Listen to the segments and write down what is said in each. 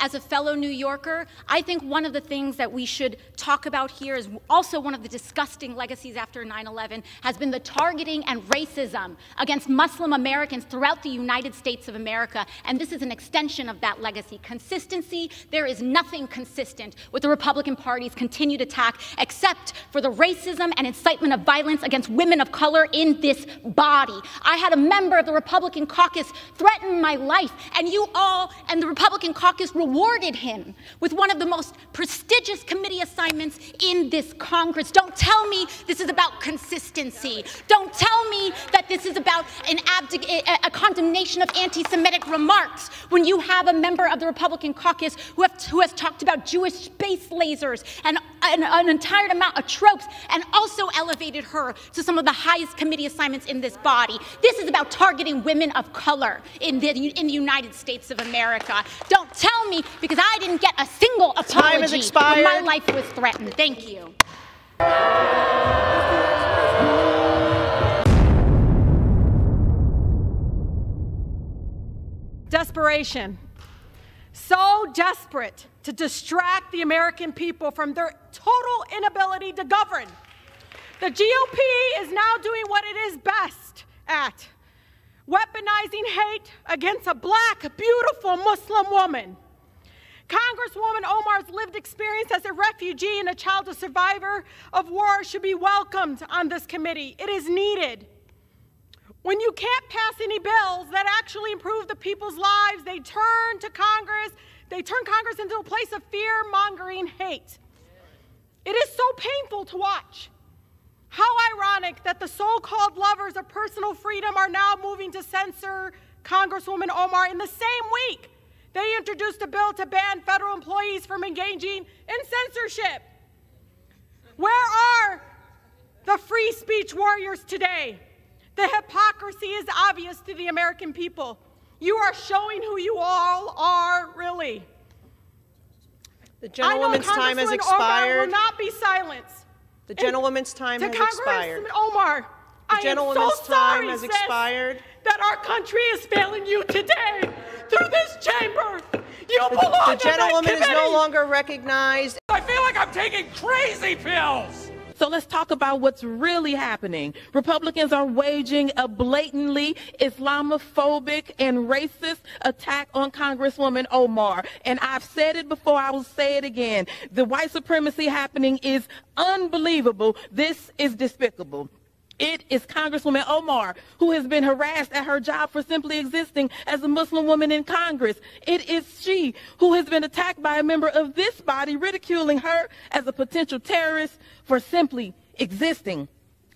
As a fellow New Yorker, I think one of the things that we should talk about here is also one of the disgusting legacies after 9/11 has been the targeting and racism against Muslim Americans throughout the United States of America, and this is an extension of that legacy. Consistency, there is nothing consistent with the Republican Party's continued attack except for the racism and incitement of violence against women of color in this body. I had a member of the Republican caucus threaten my life, and you all and the Republican caucus rewarded him with one of the most prestigious committee assignments in this Congress. Don't tell me this is about consistency. Don't tell me that this is about a condemnation of anti-Semitic remarks when you have a member of the Republican caucus who has talked about Jewish space lasers and an entire amount of tropes and also elevated her to some of the highest committee assignments in this body. This is about targeting women of color in the United States of America. Don't tell me, because I didn't get a single apology when my life was threatened. Thank you. Desperation. So desperate to distract the American people from their total inability to govern. The GOP is now doing what it is best at: weaponizing hate against a black, beautiful Muslim woman. Congresswoman Omar's lived experience as a refugee and a child of survivor of war should be welcomed on this committee. It is needed. When you can't pass any bills that actually improve the people's lives, they turn to Congress. They turn Congress into a place of fear-mongering hate. It is so painful to watch. How ironic that the so-called lovers of personal freedom are now moving to censor Congresswoman Omar in the same week they introduced a bill to ban federal employees from engaging in censorship. Where are the free speech warriors today? The hypocrisy is obvious to the American people. You are showing who you all are, really. The gentlewoman's time has expired. Omar will not be silenced. The gentlewoman's time has expired. Congresswoman Omar, the gentlewoman's time has expired. That our country is failing you today through this chamber. You belong The gentlewoman in that is no longer recognized. I feel like I'm taking crazy pills. So let's talk about what's really happening. Republicans are waging a blatantly Islamophobic and racist attack on Congresswoman Omar. And I've said it before, I will say it again. The white supremacy happening is unbelievable. This is despicable. It is Congresswoman Omar who has been harassed at her job for simply existing as a Muslim woman in Congress. It is she who has been attacked by a member of this body, ridiculing her as a potential terrorist for simply existing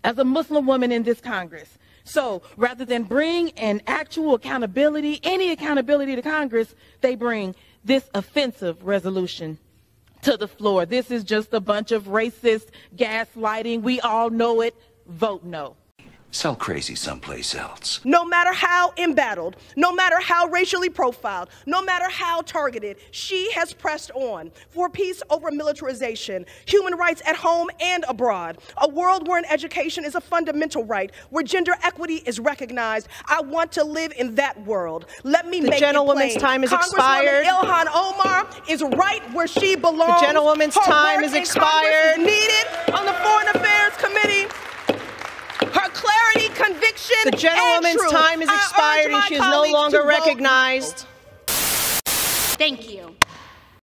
as a Muslim woman in this Congress. So rather than bring an actual accountability, any accountability to Congress, they bring this offensive resolution to the floor. This is just a bunch of racist gaslighting. We all know it. Vote no. Sell crazy someplace else. No matter how embattled, no matter how racially profiled, no matter how targeted, she has pressed on for peace over militarization, human rights at home and abroad, a world where an education is a fundamental right, where gender equity is recognized. I want to live in that world. Let me make it plain. The gentlewoman's time has expired. Ilhan Omar is right where she belongs. The gentlewoman's time has expired. Is needed on the Foreign Affairs Committee. Her clarity, conviction, the gentlewoman's time is expired and she is no longer recognized. Thank you.